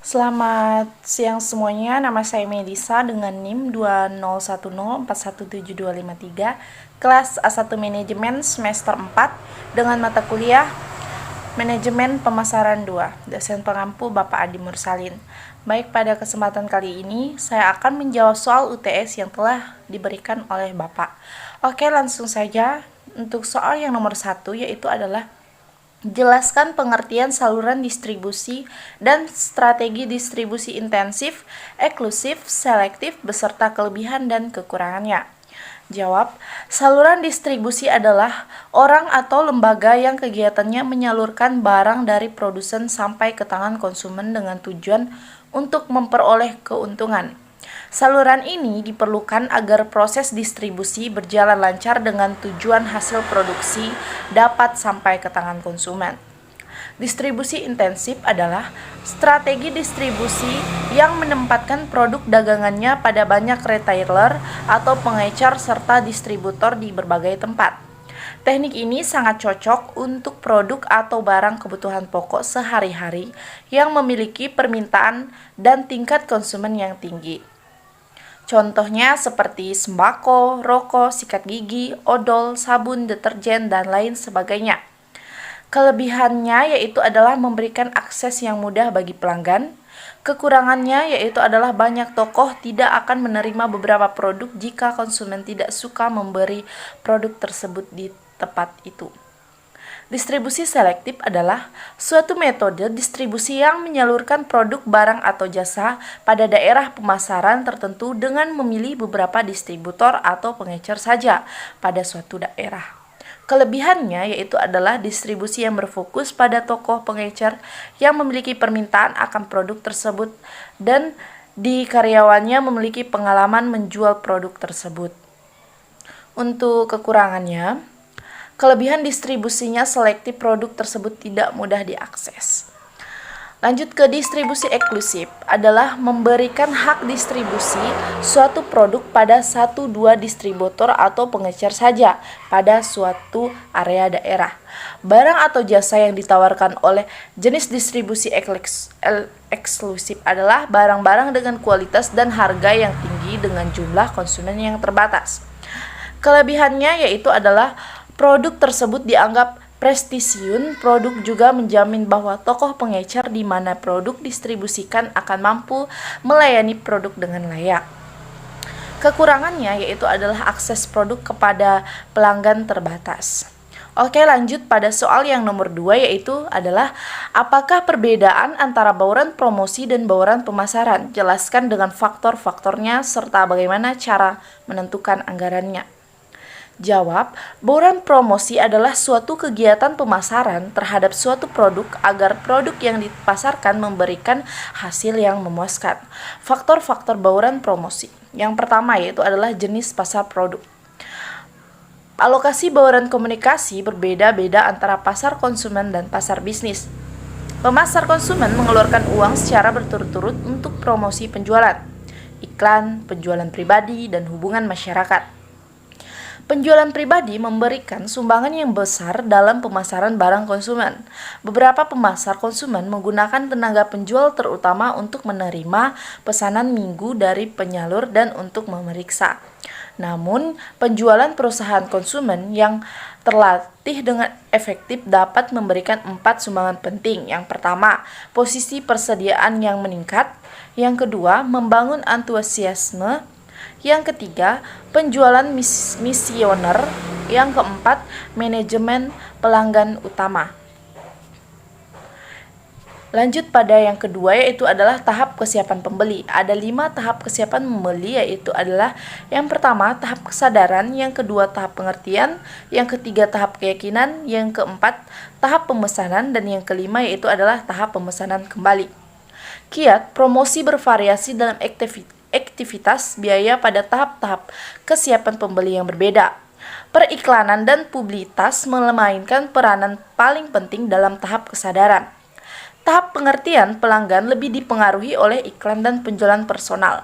Selamat siang semuanya, nama saya Melisa dengan NIM 2010417253, kelas A1 Manajemen semester 4 dengan mata kuliah Manajemen Pemasaran 2, dosen pengampu Bapak Adi Mursalin. Baik, pada kesempatan kali ini saya akan menjawab soal UTS yang telah diberikan oleh Bapak. Oke, langsung saja untuk soal yang nomor 1, yaitu adalah jelaskan pengertian saluran distribusi dan strategi distribusi intensif, eksklusif, selektif, beserta kelebihan dan kekurangannya. Jawab, saluran distribusi adalah orang atau lembaga yang kegiatannya menyalurkan barang dari produsen sampai ke tangan konsumen dengan tujuan untuk memperoleh keuntungan. Saluran ini diperlukan agar proses distribusi berjalan lancar dengan tujuan hasil produksi dapat sampai ke tangan konsumen. Distribusi intensif adalah strategi distribusi yang menempatkan produk dagangannya pada banyak retailer atau pengecer serta distributor di berbagai tempat. Teknik ini sangat cocok untuk produk atau barang kebutuhan pokok sehari-hari yang memiliki permintaan dan tingkat konsumen yang tinggi. Contohnya seperti sembako, rokok, sikat gigi, odol, sabun, deterjen, dan lain sebagainya. Kelebihannya yaitu adalah memberikan akses yang mudah bagi pelanggan. Kekurangannya yaitu adalah banyak toko tidak akan menerima beberapa produk jika konsumen tidak suka memberi produk tersebut di tempat itu. Distribusi selektif adalah suatu metode distribusi yang menyalurkan produk, barang, atau jasa pada daerah pemasaran tertentu dengan memilih beberapa distributor atau pengecer saja pada suatu daerah. Kelebihannya yaitu adalah distribusi yang berfokus pada tokoh pengecer yang memiliki permintaan akan produk tersebut dan di karyawannya memiliki pengalaman menjual produk tersebut. Untuk kekurangannya, kelebihan distribusinya selektif, produk tersebut tidak mudah diakses. Lanjut ke distribusi eksklusif, adalah memberikan hak distribusi suatu produk pada 1-2 distributor atau pengecer saja pada suatu area daerah. Barang atau jasa yang ditawarkan oleh jenis distribusi eksklusif adalah barang-barang dengan kualitas dan harga yang tinggi dengan jumlah konsumen yang terbatas. Kelebihannya yaitu adalah produk tersebut dianggap prestisiun. Produk juga menjamin bahwa tokoh pengecer di mana produk distribusikan akan mampu melayani produk dengan layak. Kekurangannya yaitu adalah akses produk kepada pelanggan terbatas. Oke, lanjut pada soal yang nomor 2, yaitu adalah apakah perbedaan antara bauran promosi dan bauran pemasaran? Jelaskan dengan faktor-faktornya serta bagaimana cara menentukan anggarannya. Jawab, bauran promosi adalah suatu kegiatan pemasaran terhadap suatu produk agar produk yang dipasarkan memberikan hasil yang memuaskan. Faktor-faktor bauran promosi. Yang pertama yaitu adalah jenis pasar produk. Alokasi bauran komunikasi berbeda-beda antara pasar konsumen dan pasar bisnis. Pemasar konsumen mengeluarkan uang secara berturut-turut untuk promosi penjualan, iklan, penjualan pribadi, dan hubungan masyarakat. Penjualan pribadi memberikan sumbangan yang besar dalam pemasaran barang konsumen. Beberapa pemasar konsumen menggunakan tenaga penjual terutama untuk menerima pesanan minggu dari penyalur dan untuk memeriksa. Namun, penjualan perusahaan konsumen yang terlatih dengan efektif dapat memberikan 4 sumbangan penting. Yang pertama, posisi persediaan yang meningkat. Yang kedua, membangun antusiasme. Yang ketiga, penjualan misioner. Yang keempat, manajemen pelanggan utama. Lanjut pada yang kedua, yaitu adalah tahap kesiapan pembeli. Ada 5 tahap kesiapan pembeli, yaitu adalah yang pertama, tahap kesadaran. Yang kedua, tahap pengertian. Yang ketiga, tahap keyakinan. Yang keempat, tahap pemesanan. Dan yang kelima, yaitu adalah tahap pemesanan kembali. Kiat promosi bervariasi dalam aktivitas biaya pada tahap-tahap kesiapan pembeli yang berbeda. Periklanan dan publisitas memainkan peranan paling penting dalam tahap kesadaran. Tahap pengertian pelanggan lebih dipengaruhi oleh iklan dan penjualan personal.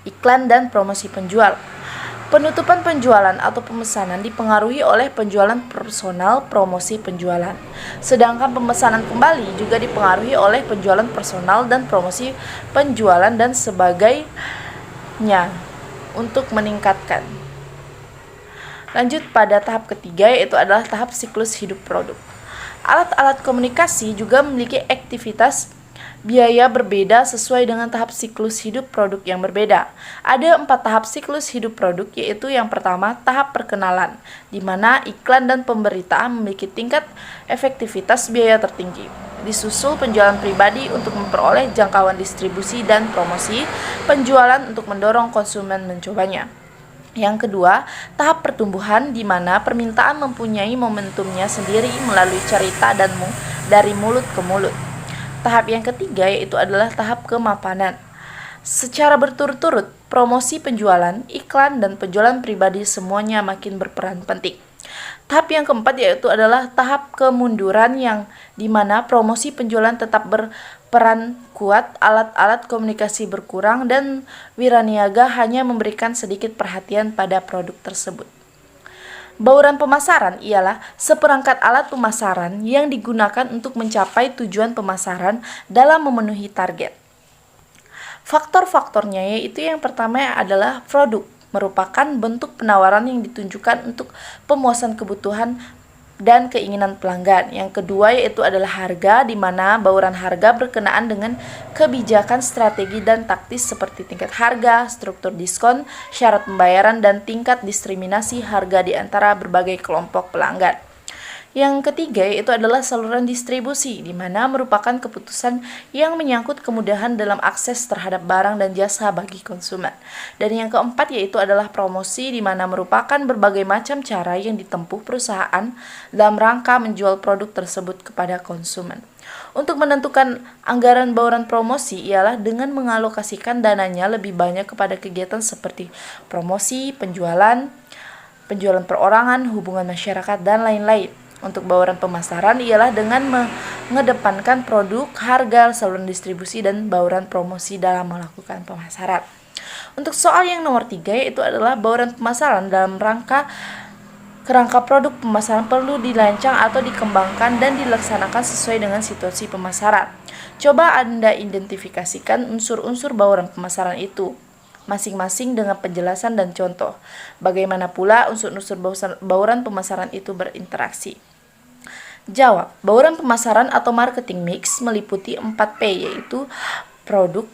Iklan dan promosi penjual. Penutupan penjualan atau pemesanan dipengaruhi oleh penjualan personal, promosi penjualan. Sedangkan pemesanan kembali juga dipengaruhi oleh penjualan personal dan promosi penjualan dan sebagainya untuk meningkatkan. Lanjut pada tahap ketiga, yaitu adalah tahap siklus hidup produk. Alat-alat komunikasi juga memiliki aktivitas biaya berbeda sesuai dengan tahap siklus hidup produk yang berbeda. Ada 4 tahap siklus hidup produk, yaitu yang pertama tahap perkenalan, di mana iklan dan pemberitaan memiliki tingkat efektivitas biaya tertinggi. Disusul penjualan pribadi untuk memperoleh jangkauan distribusi dan promosi, penjualan untuk mendorong konsumen mencobanya. Yang kedua, tahap pertumbuhan, di mana permintaan mempunyai momentumnya sendiri melalui cerita dan dari mulut ke mulut. Tahap yang ketiga yaitu adalah tahap kemapanan. Secara berturut-turut, promosi penjualan, iklan, dan penjualan pribadi semuanya makin berperan penting. Tahap yang keempat yaitu adalah tahap kemunduran, yang dimana promosi penjualan tetap berperan kuat, alat-alat komunikasi berkurang, dan wiraniaga hanya memberikan sedikit perhatian pada produk tersebut. Bauran pemasaran ialah seperangkat alat pemasaran yang digunakan untuk mencapai tujuan pemasaran dalam memenuhi target. Faktor-faktornya yaitu yang pertama adalah produk, merupakan bentuk penawaran yang ditunjukkan untuk pemuasan kebutuhan dan keinginan pelanggan. Yang kedua yaitu adalah harga, di mana bauran harga berkenaan dengan kebijakan, strategi, dan taktis seperti tingkat harga, struktur diskon, syarat pembayaran, dan tingkat diskriminasi harga di antara berbagai kelompok pelanggan. Yang ketiga yaitu adalah saluran distribusi, di mana merupakan keputusan yang menyangkut kemudahan dalam akses terhadap barang dan jasa bagi konsumen. Dan yang keempat yaitu adalah promosi, di mana merupakan berbagai macam cara yang ditempuh perusahaan dalam rangka menjual produk tersebut kepada konsumen. Untuk menentukan anggaran bauran promosi ialah dengan mengalokasikan dananya lebih banyak kepada kegiatan seperti promosi, penjualan perorangan, hubungan masyarakat, dan lain-lain. Untuk bauran pemasaran ialah dengan mengedepankan produk, harga, saluran distribusi, dan bauran promosi dalam melakukan pemasaran. Untuk soal yang nomor 3 yaitu adalah bauran pemasaran dalam kerangka produk pemasaran perlu dirancang atau dikembangkan dan dilaksanakan sesuai dengan situasi pemasaran. Coba Anda identifikasikan unsur-unsur bauran pemasaran itu masing-masing dengan penjelasan dan contoh. Bagaimana pula unsur-unsur bauran pemasaran itu berinteraksi? Jawab. Bauran pemasaran atau marketing mix meliputi 4P, yaitu produk,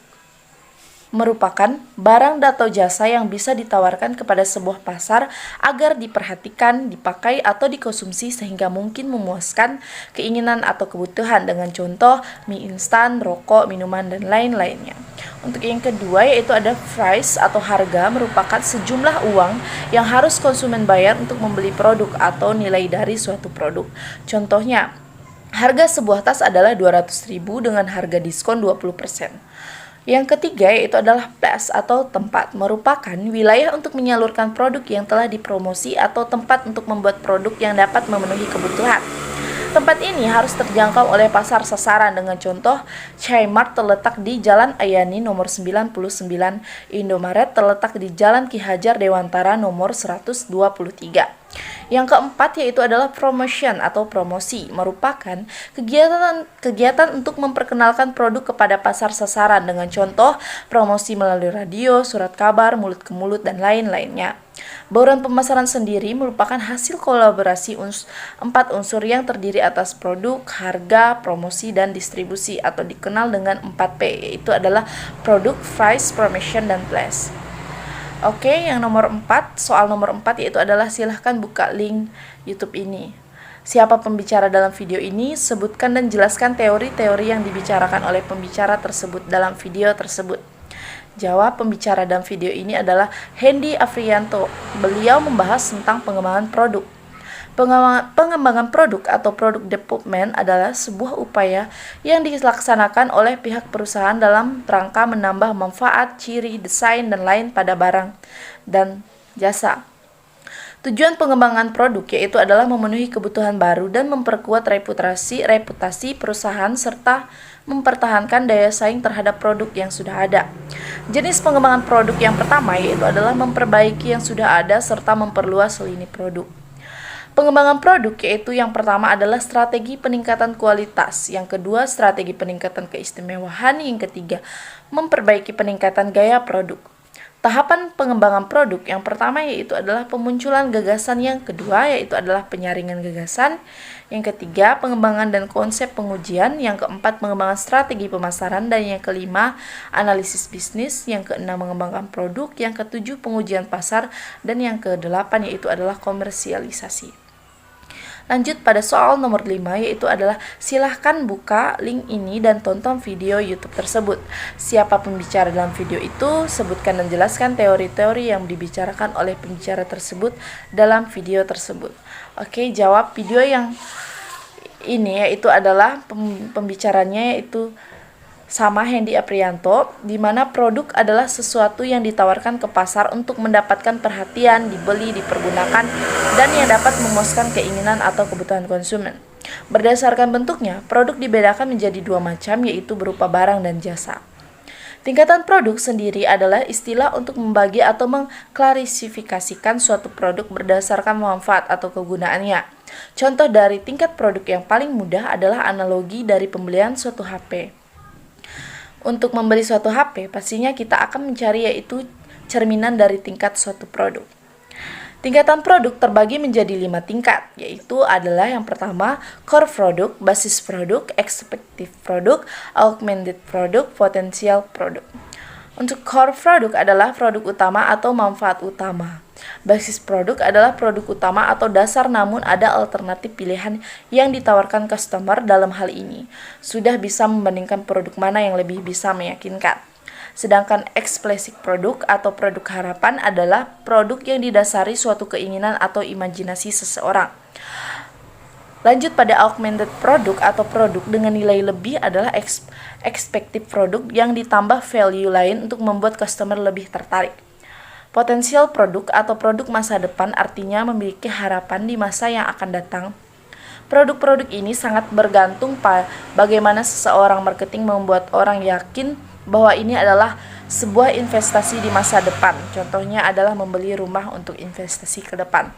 merupakan barang atau jasa yang bisa ditawarkan kepada sebuah pasar agar diperhatikan, dipakai, atau dikonsumsi sehingga mungkin memuaskan keinginan atau kebutuhan, dengan contoh mie instan, rokok, minuman, dan lain-lainnya. Untuk yang kedua yaitu ada price atau harga, merupakan sejumlah uang yang harus konsumen bayar untuk membeli produk atau nilai dari suatu produk. Contohnya, harga sebuah tas adalah 200.000 dengan harga diskon 20%. Yang ketiga yaitu adalah place atau tempat, merupakan wilayah untuk menyalurkan produk yang telah dipromosi atau tempat untuk membuat produk yang dapat memenuhi kebutuhan. Tempat ini harus terjangkau oleh pasar sasaran, dengan contoh Chimart terletak di Jalan Ayani nomor 99, Indomaret terletak di Jalan Ki Hajar Dewantara nomor 123. Yang keempat yaitu adalah promotion atau promosi, merupakan kegiatan untuk memperkenalkan produk kepada pasar sasaran, dengan contoh promosi melalui radio, surat kabar, mulut ke mulut, dan lain-lainnya. Bauran pemasaran sendiri merupakan hasil kolaborasi 4 unsur yang terdiri atas produk, harga, promosi, dan distribusi, atau dikenal dengan 4P, yaitu adalah produk, price, promotion, dan place. Oke, yang nomor 4, soal nomor 4 yaitu adalah silahkan buka link YouTube ini. Siapa pembicara dalam video ini? Sebutkan dan jelaskan teori-teori yang dibicarakan oleh pembicara tersebut dalam video tersebut. Jawab. Pembicara dalam video ini adalah Hendy Afrianto. Beliau membahas tentang pengembangan produk. Pengembangan produk atau product development adalah sebuah upaya yang dilaksanakan oleh pihak perusahaan dalam rangka menambah manfaat, ciri, desain, dan lain pada barang dan jasa. Tujuan pengembangan produk yaitu adalah memenuhi kebutuhan baru dan memperkuat reputasi perusahaan serta mempertahankan daya saing terhadap produk yang sudah ada. Jenis pengembangan produk yang pertama yaitu adalah memperbaiki yang sudah ada serta memperluas lini produk. Pengembangan produk yaitu yang pertama adalah strategi peningkatan kualitas, yang kedua strategi peningkatan keistimewaan, yang ketiga memperbaiki peningkatan gaya produk. Tahapan pengembangan produk yang pertama yaitu adalah pemunculan gagasan, yang kedua yaitu adalah penyaringan gagasan, yang ketiga pengembangan dan konsep pengujian, yang keempat pengembangan strategi pemasaran, dan yang kelima analisis bisnis, yang keenam mengembangkan produk, yang ketujuh pengujian pasar, dan yang kedelapan yaitu adalah komersialisasi. Lanjut pada soal nomor 5 yaitu adalah silahkan buka link ini dan tonton video YouTube tersebut. Siapa pembicara dalam video itu? Sebutkan dan jelaskan teori-teori yang dibicarakan oleh pembicara tersebut dalam video tersebut. Oke, jawab video yang ini yaitu adalah pembicaranya yaitu sama Hendy Aprianto, di mana produk adalah sesuatu yang ditawarkan ke pasar untuk mendapatkan perhatian, dibeli, dipergunakan, dan yang dapat memuaskan keinginan atau kebutuhan konsumen. Berdasarkan bentuknya, produk dibedakan menjadi dua macam, yaitu berupa barang dan jasa. Tingkatan produk sendiri adalah istilah untuk membagi atau mengklasifikasikan suatu produk berdasarkan manfaat atau kegunaannya. Contoh dari tingkat produk yang paling mudah adalah analogi dari pembelian suatu HP. Untuk membeli suatu HP, pastinya kita akan mencari yaitu cerminan dari tingkat suatu produk. Tingkatan produk terbagi menjadi 5 tingkat, yaitu adalah yang pertama, core produk, basis produk, expected produk, augmented produk, potential produk. Untuk core produk adalah produk utama atau manfaat utama. Basis produk adalah produk utama atau dasar, namun ada alternatif pilihan yang ditawarkan customer. Dalam hal ini sudah bisa membandingkan produk mana yang lebih bisa meyakinkan. Sedangkan explicit produk atau produk harapan adalah produk yang didasari suatu keinginan atau imajinasi seseorang. Lanjut pada augmented produk atau produk dengan nilai lebih adalah expected produk yang ditambah value lain untuk membuat customer lebih tertarik. Potensial produk atau produk masa depan artinya memiliki harapan di masa yang akan datang. Produk-produk ini sangat bergantung pada bagaimana seseorang marketing membuat orang yakin bahwa ini adalah sebuah investasi di masa depan. Contohnya adalah membeli rumah untuk investasi ke depan.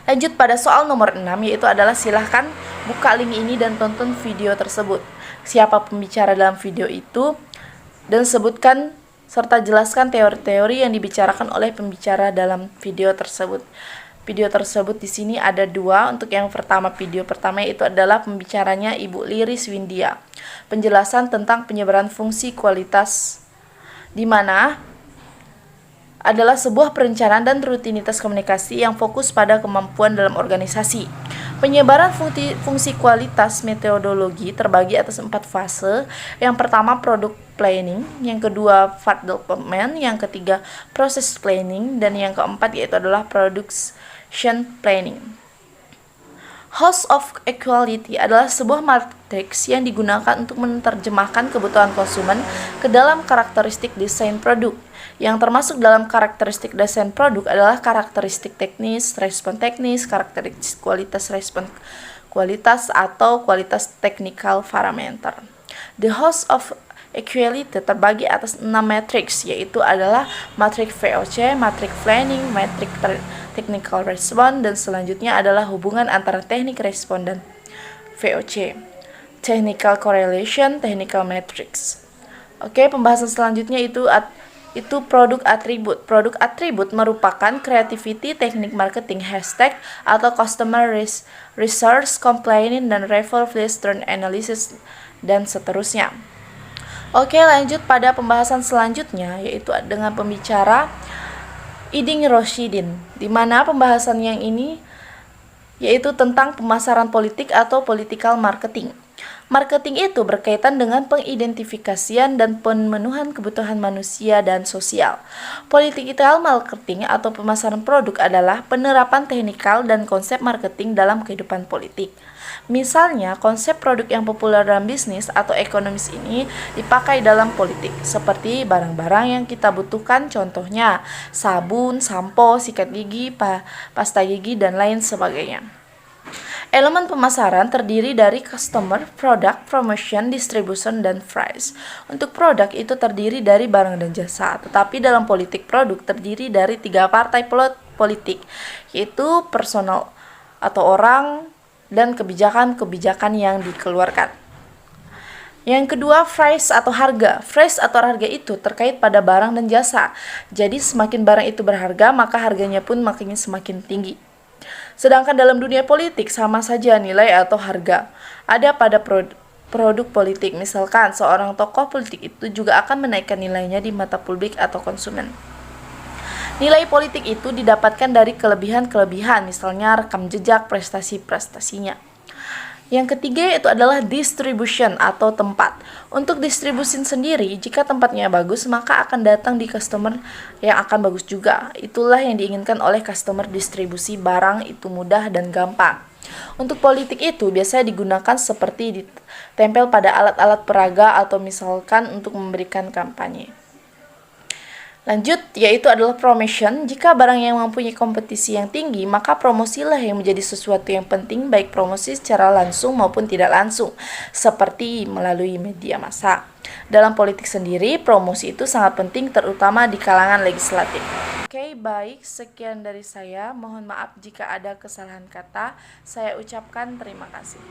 Lanjut pada soal nomor 6 yaitu adalah silahkan buka link ini dan tonton video tersebut. Siapa pembicara dalam video itu dan sebutkan serta jelaskan teori-teori yang dibicarakan oleh pembicara dalam video tersebut. Video tersebut di sini ada 2. Untuk yang pertama, video pertama itu adalah pembicaranya Ibu Liris Windia. Penjelasan tentang penyebaran fungsi kualitas, di mana adalah sebuah perencanaan dan rutinitas komunikasi yang fokus pada kemampuan dalam organisasi. Penyebaran fungsi kualitas metodologi terbagi atas 4 fase. Yang pertama product planning, yang kedua part development, yang ketiga process planning, dan yang keempat yaitu adalah production planning. Host of Equality adalah sebuah matriks yang digunakan untuk menerjemahkan kebutuhan konsumen ke dalam karakteristik desain produk. Yang termasuk dalam karakteristik desain produk adalah karakteristik teknis, respon teknis, karakteristik kualitas, respon kualitas, atau kualitas technical parameter. The host of equality terbagi atas 6 matriks, yaitu adalah matriks VOC, matriks planning, matriks technical response, dan selanjutnya adalah hubungan antara teknik respon dan VOC. Technical correlation, technical matrix. Oke, pembahasan selanjutnya itu produk atribut. Produk atribut merupakan creativity, teknik marketing, hashtag atau customer research, complaining, dan referral turn analysis, dan seterusnya. Oke, lanjut pada pembahasan selanjutnya yaitu dengan pembicara Iding Roshidin, di mana pembahasan yang ini yaitu tentang pemasaran politik atau political marketing. Marketing itu berkaitan dengan pengidentifikasian dan pemenuhan kebutuhan manusia dan sosial. Political marketing atau pemasaran produk adalah penerapan teknikal dan konsep marketing dalam kehidupan politik. Misalnya, konsep produk yang populer dalam bisnis atau ekonomis ini dipakai dalam politik, seperti barang-barang yang kita butuhkan, contohnya sabun, sampo, sikat gigi, pasta gigi, dan lain sebagainya. Elemen pemasaran terdiri dari customer, product, promotion, distribution, dan price. Untuk produk itu terdiri dari barang dan jasa, tetapi dalam politik produk terdiri dari 3 partai politik, yaitu personal atau orang dan kebijakan-kebijakan yang dikeluarkan. Yang kedua, price atau harga. Price atau harga itu terkait pada barang dan jasa. Jadi semakin barang itu berharga, maka harganya pun makin semakin tinggi. Sedangkan dalam dunia politik sama saja nilai atau harga ada pada produk politik. Misalkan seorang tokoh politik itu juga akan menaikkan nilainya di mata publik atau konsumen. Nilai politik itu didapatkan dari kelebihan-kelebihan, misalnya rekam jejak prestasi-prestasinya. Yang ketiga itu adalah distribution atau tempat. Untuk distribusi sendiri, jika tempatnya bagus, maka akan datang di customer yang akan bagus juga. Itulah yang diinginkan oleh customer, distribusi barang itu mudah dan gampang. Untuk politik itu biasanya digunakan seperti ditempel pada alat-alat peraga atau misalkan untuk memberikan kampanye. Lanjut, yaitu adalah promotion. Jika barang yang mempunyai kompetisi yang tinggi, maka promosilah yang menjadi sesuatu yang penting, baik promosi secara langsung maupun tidak langsung, seperti melalui media massa. Dalam politik sendiri, promosi itu sangat penting, terutama di kalangan legislatif. Oke, baik, sekian dari saya. Mohon maaf jika ada kesalahan kata. Saya ucapkan terima kasih.